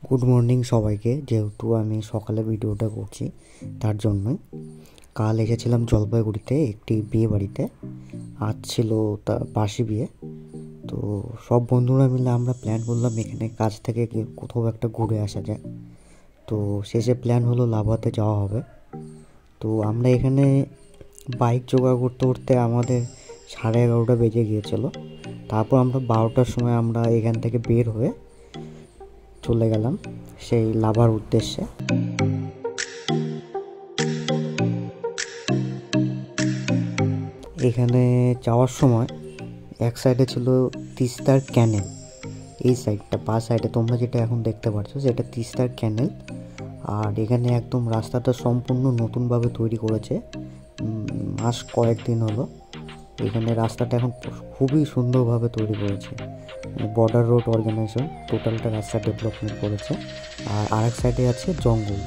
Good morning সবাইকে। যেহেতু আমি সকালে ভিডিওটা করছি তার জন্যই। কাল এসেছিলাম জলপাইগুড়িতে একটি বিয়ে বাড়িতে, আজ ছিল তা বাসি বিয়ে। তো সব বন্ধুরা মিলে আমরা প্ল্যান করলাম এখানে কাছ থেকে কোথাও একটা ঘুরে আসা যায়। তো শেষে প্ল্যান হলো লাভাতে যাওয়া হবে। তো আমরা এখানে বাইক জোগাড় করতে করতে আমাদের 11:30 বেজে গিয়েছিল। তারপর আমরা 12টার সময় আমরা এখান থেকে বের হয়ে চলে গেলাম সেই লাভার উদ্দেশ্যে। এখানে যাওয়ার সময় এক সাইডে ছিল তিস্তার ক্যানেল, এই সাইডটা বা সাইডে তোমরা যেটা এখন দেখতে পাচ্ছ সেটা তিস্তার ক্যানেল। আর এখানে একদম রাস্তাটা সম্পূর্ণ নতুনভাবে তৈরি করেছে, মাস কয়েকদিন হলো। এখানে রাস্তাটা এখন খুবই সুন্দরভাবে তৈরি করেছে, বর্ডার রোড অর্গানাইজেশন টোটালটা রাস্তা ডেভেলপমেন্ট করেছে। আর আরেক সাইডে আছে জঙ্গল।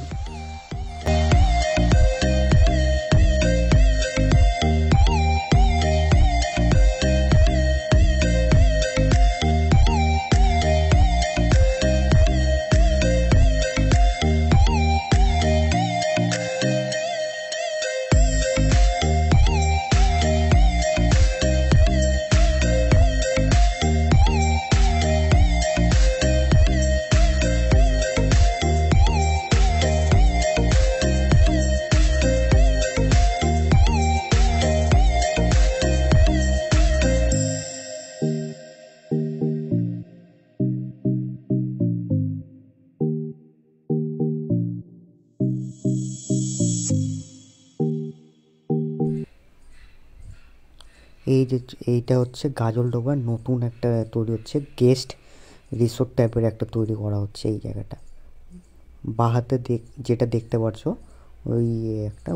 এইটা হচ্ছে গাজলডোবার নতুন একটা তৈরি হচ্ছে, গেস্ট রিসোর্ট টাইপের একটা তৈরি করা হচ্ছে এই জায়গাটা। বাহাতে যেটা দেখতে পাচ্ছ ওই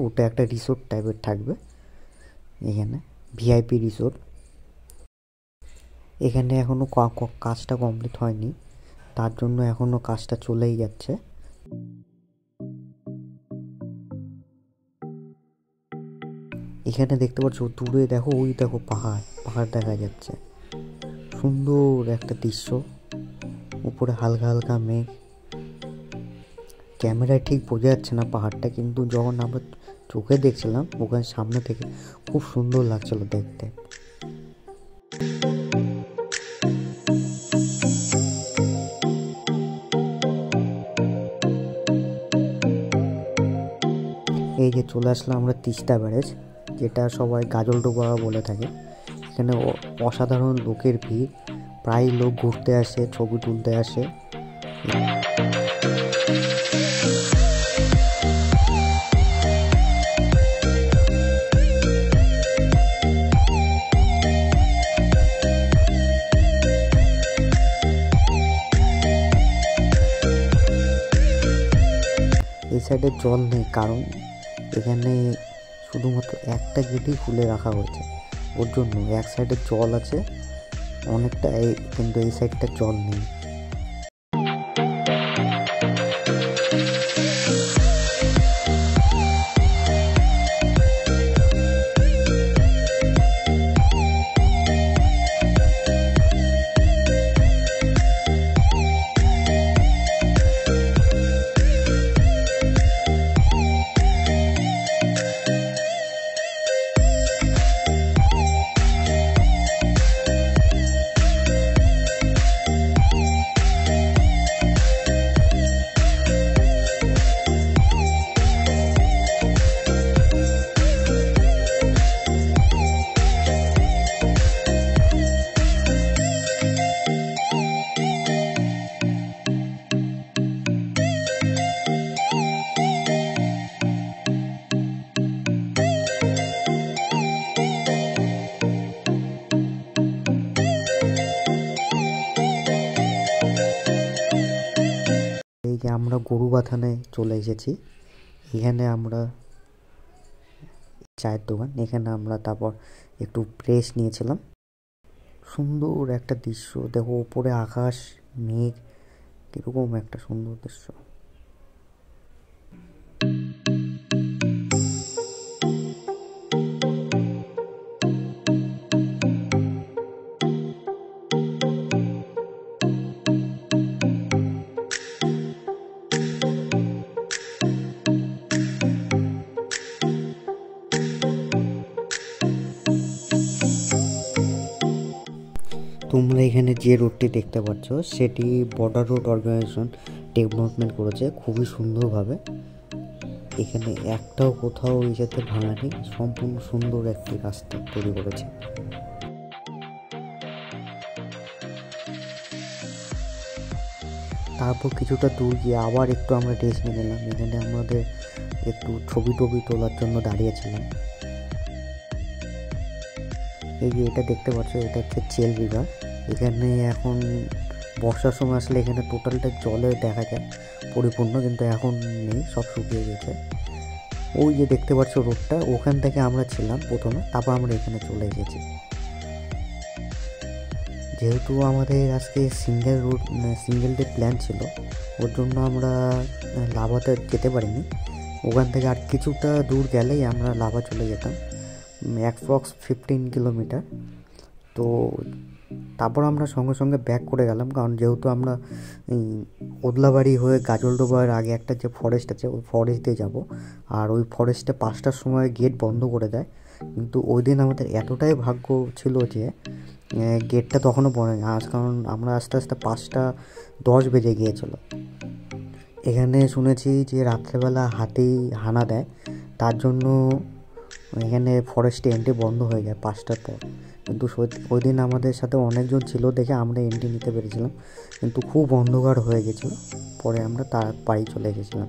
ওটা একটা রিসোর্ট টাইপের থাকবে এখানে, ভিআইপি রিসোর্ট। এখানে এখনও কাজটা কমপ্লিট হয়নি, তার জন্য এখনও কাজটা চলেই যাচ্ছে। এখানে দেখতে পাচ্ছ দূরে, দেখো ওই দেখো পাহাড় দেখা যাচ্ছে, সুন্দর একটা দৃশ্য। উপরে হালকা হালকা মেঘ, ক্যামেরায় ঠিক বোঝা যাচ্ছে না পাহাড়টা, কিন্তু যখন আমরা চোখে দেখছিলাম ওখানে সামনে থেকে খুব সুন্দর লাগছিল দেখতে। এই যে চলে আসলাম আমরা তিস্তা ব্যারেজ, যেটা সবাই গাজলডোবা বলে থাকে। এখানে অসাধারণ লোকের ভিড়, প্রায় লোক ঘুরতে আসে, ছবি তুলতে আসে। এই সাইডে জল নেই, কারণ এখানে শুধুমাত্র একটা গেটই খুলে রাখা হয়েছে, ওর জন্য এক সাইডে জল আছে অনেকটা, কিন্তু এই সাইডটা জল নেই। এই যে আমরা গরুবাথানে চলে এসেছি। এখানে আমরা চায়ের দোকান, এখানে আমরা তারপর একটু প্রেস নিয়েছিলাম। সুন্দর একটা দৃশ্য, দেখো ওপরে আকাশ, মেঘ, কিরকম একটা সুন্দর দৃশ্য। তোমরা এখানে যে রোডটি দেখতে পাচ্ছ সেটি বর্ডার রোড অর্গানাইজেশন ডেভেলপমেন্ট করেছে খুবই সুন্দরভাবে। এখানে একটাও কোথাও এই যাতে ভাঙা নেই, সম্পূর্ণ সুন্দর একটি রাস্তা তৈরি করেছে। তারপর কিছুটা দূর গিয়ে আবার একটু আমরা রেস্ট নিয়ে নিলাম। এখানে আমাদের একটু ছবি টবি তোলার জন্য দাঁড়িয়েছিলাম। এই যে এটা দেখতে পাচ্ছ, এটা হচ্ছে চেল রিভার। এখানে এখন বর্ষার সময় আসলে এখানে টোটালটা জলে দেখা যায় পরিপূর্ণ, কিন্তু এখন নেই, সব শুকিয়ে গেছে। ওই যে দেখতে পাচ্ছ রোডটা, ওখান থেকে আমরা ছিলাম প্রথমে, তারপর আমরা এখানে চলে এসেছি। যেহেতু আমাদের আজকে সিঙ্গেল ডে প্ল্যান ছিল, ওর জন্য আমরা লাভাতে যেতে পারিনি। ওখান থেকে আর কিছুটা দূর গেলেই আমরা লাভা চলে যেতাম, অ্যাপ্রক্স 15 কিলোমিটার। তো তারপর আমরা সঙ্গে সঙ্গে ব্যাক করে গেলাম, কারণ যেহেতু আমরা ওদলাবাড়ি হয়ে গাজলডোবার আগে একটা যে ফরেস্ট আছে ওই ফরেস্ট দিয়ে যাবো, আর ওই ফরেস্টে 5টার সময় গেট বন্ধ করে দেয়। কিন্তু ওই দিন আমাদের এতটাই ভাগ্য ছিল যে গেটটা তখনও পড়েনি, কারণ আমরা আস্তে আস্তে 5:10 বেজে গিয়েছিলো। এখানে শুনেছি যে রাত্রেবেলা হাতি হানা দেয়, তার জন্য এখানে ফরেস্টে এন্ট্রি বন্ধ হয়ে যায় 5টার পর। কিন্তু ওই দিন আমাদের সাথে অনেকজন ছিল দেখে আমরা এন্ট্রি নিতে পেরেছিলাম, কিন্তু খুব অন্ধকার হয়ে গেছিলো। পরে আমরা তার বাড়ি চলে এসেছিলাম।